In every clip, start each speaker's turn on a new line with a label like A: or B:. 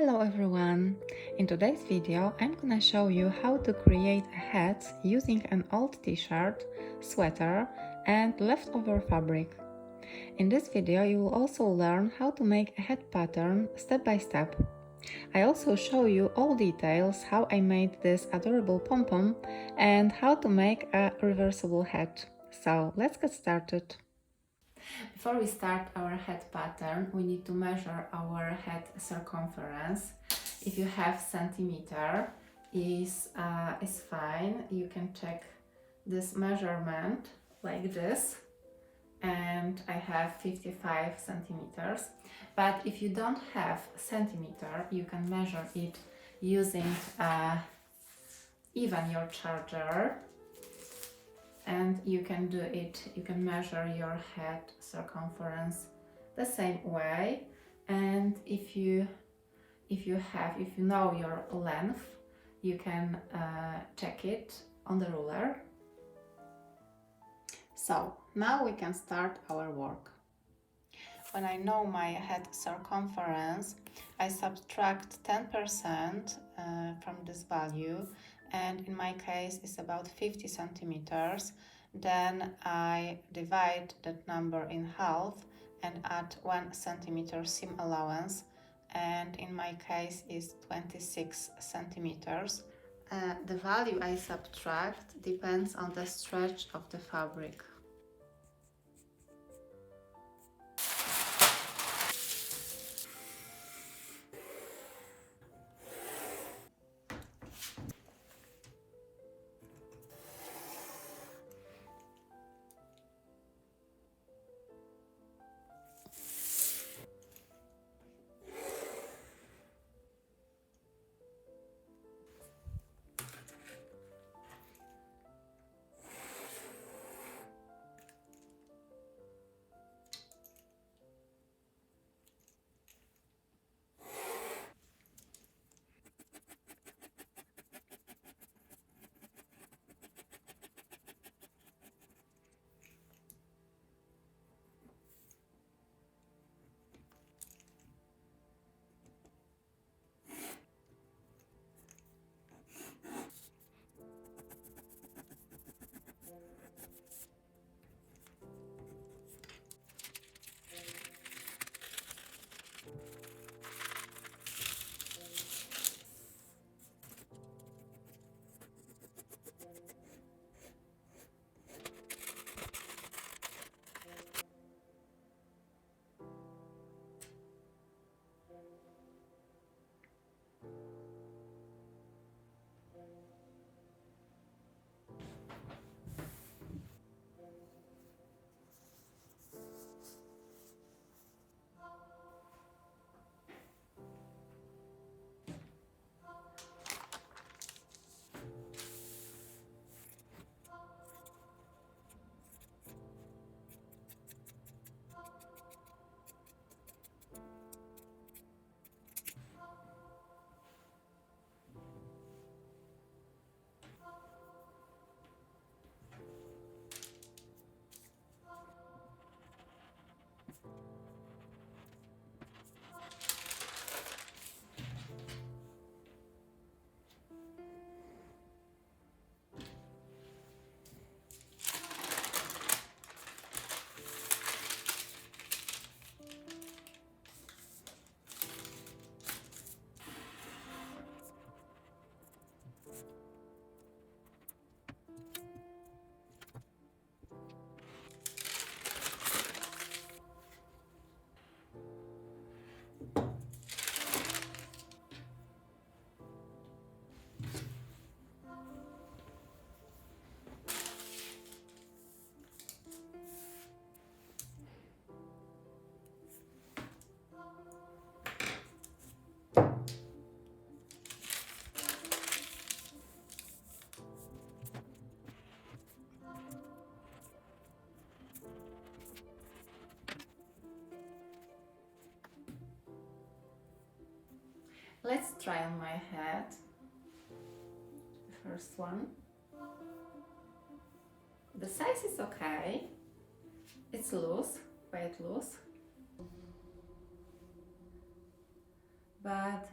A: Hello everyone! In today's video I'm gonna show you how to create a hat using an old t-shirt, sweater and leftover fabric. In this video you will also learn how to make a hat pattern step by step. I also show you all details how I made this adorable pom-pom and how to make a reversible hat. So let's get started. Before we start our head pattern, we need to measure our head circumference. If you have centimeter, is fine. You can check this measurement like this, and I have 55 centimeters. But if you don't have centimeter, you can measure it using even your charger. And you can do it, you can measure your head circumference the same way. And if you know your length, you can check it on the ruler. So now we can start our work. When I know my head circumference, I subtract 10% from this value, and in my case it's about 50 centimeters. Then I divide that number in half and add 1 centimeter seam allowance, and in my case is 26 centimeters. The value I subtract depends on the stretch of the fabric. Let's try on my head. The first one. The size is okay. It's loose, quite loose. But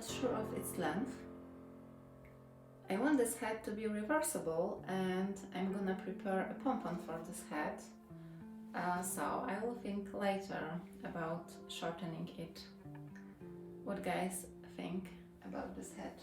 A: not sure of its length. I want this hat to be reversible, and I'm gonna prepare a pom-pom for this hat. So I will think later about shortening it. What guys think about this hat?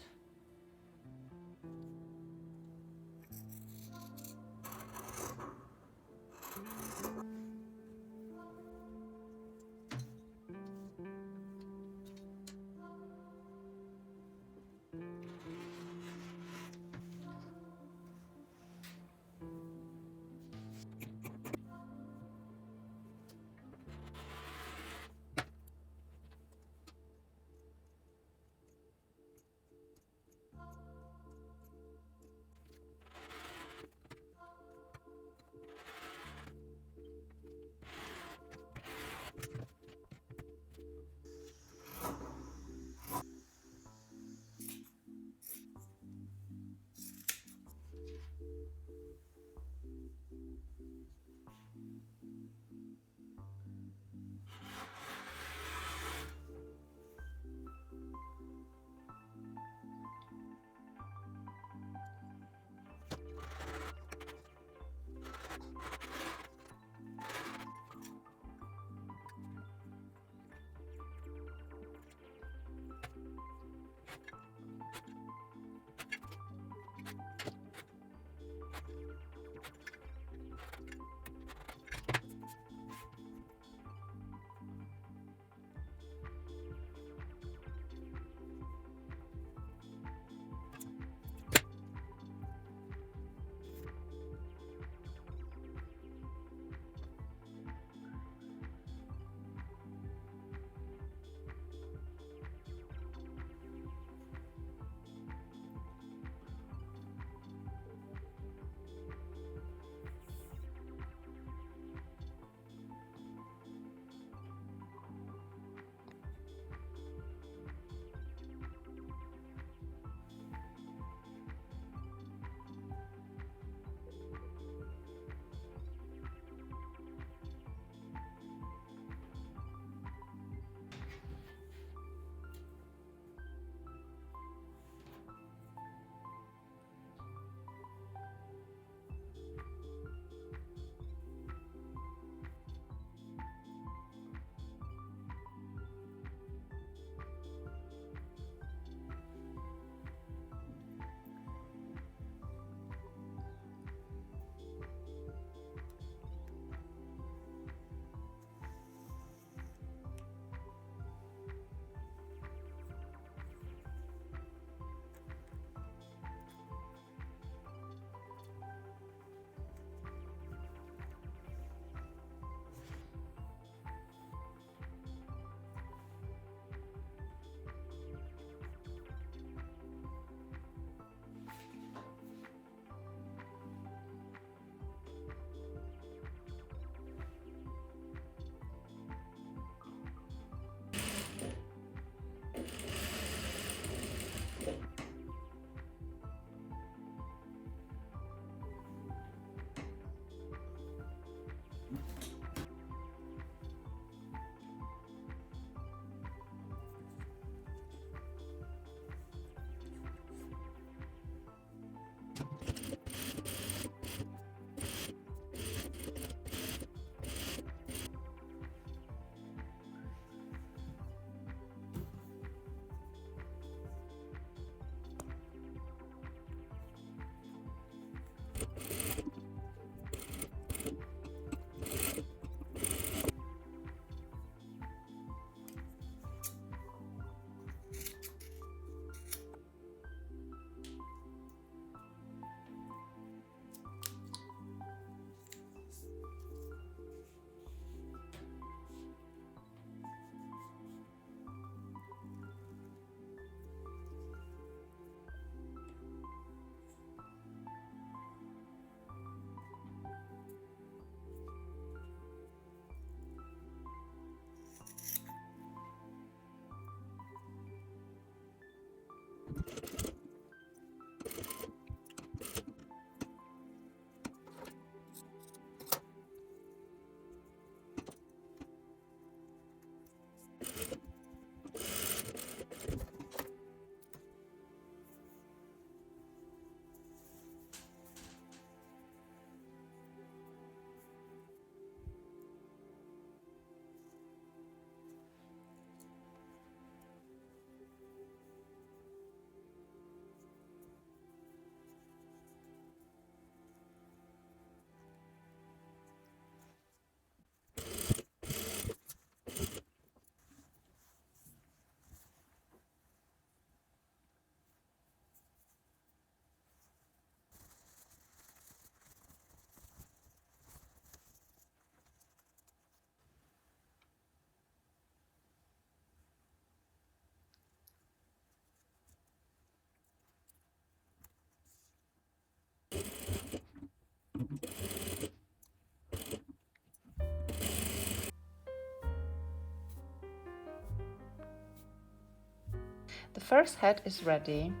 A: The first hat is ready.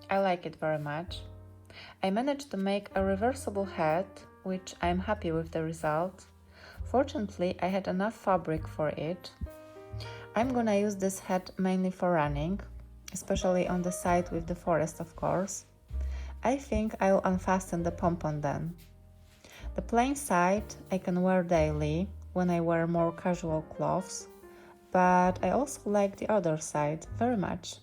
A: I like it very much. I managed to make a reversible hat, which I'm happy with the result. Fortunately, I had enough fabric for it. I'm gonna use this hat mainly for running, especially on the side with the forest, of course. I think I'll unfasten the pom-pom then. The plain side I can wear daily when I wear more casual clothes, but I also like the other side very much.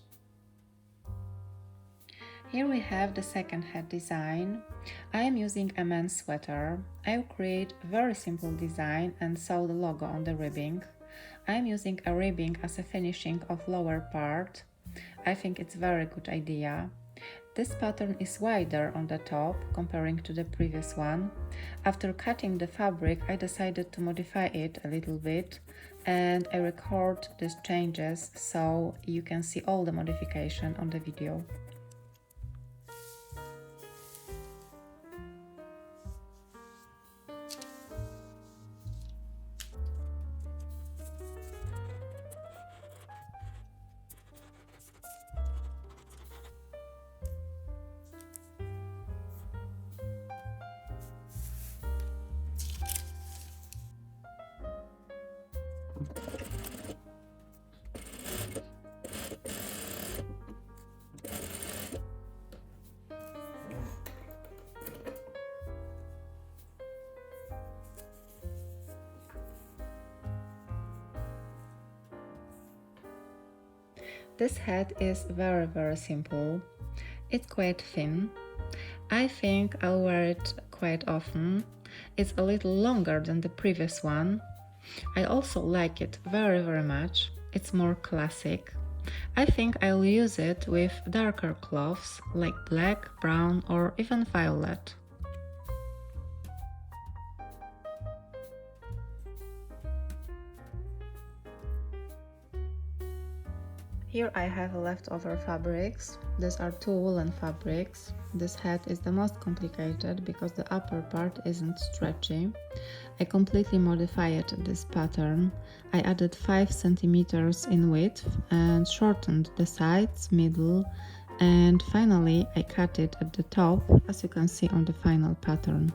A: Here we have the second hat design. I am using a men's sweater. I will create a very simple design and sew the logo on the ribbing. I am using a ribbing as a finishing of lower part. I think it's a very good idea. This pattern is wider on the top comparing to the previous one. After cutting the fabric, I decided to modify it a little bit and I record these changes so you can see all the modification on the video. This hat is very simple. It's quite thin. I think I'll wear it quite often. It's a little longer than the previous one. I also like it very much. It's more classic. I think I'll use it with darker cloths like black, brown or even violet. Here I have leftover fabrics. These are two woolen fabrics. This hat is the most complicated because the upper part isn't stretchy. I completely modified this pattern. I added 5 centimeters in width and shortened the sides, middle, and finally I cut it at the top, as you can see on the final pattern.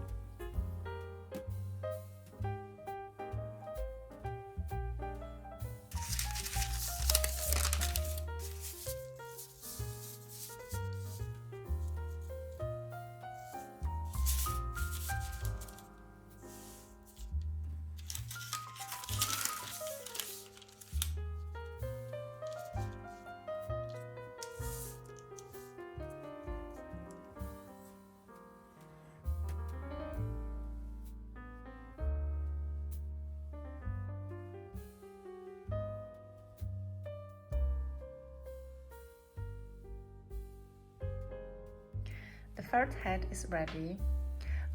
A: The third hat is ready.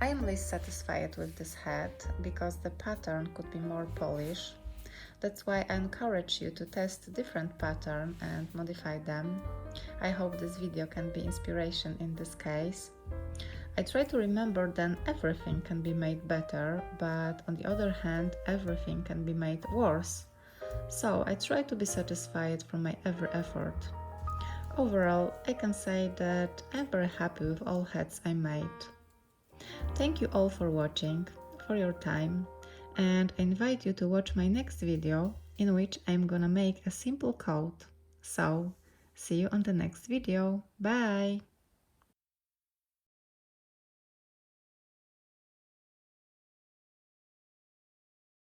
A: I am least satisfied with this hat because the pattern could be more polished. That's why I encourage you to test different patterns and modify them. I hope this video can be inspiration in this case. I try to remember that everything can be made better, but on the other hand, everything can be made worse. So I try to be satisfied from my every effort. Overall, I can say that I'm very happy with all hats I made. Thank you all for watching, for your time, and I invite you to watch my next video in which I'm gonna make a simple coat. So, see you on the next video. Bye!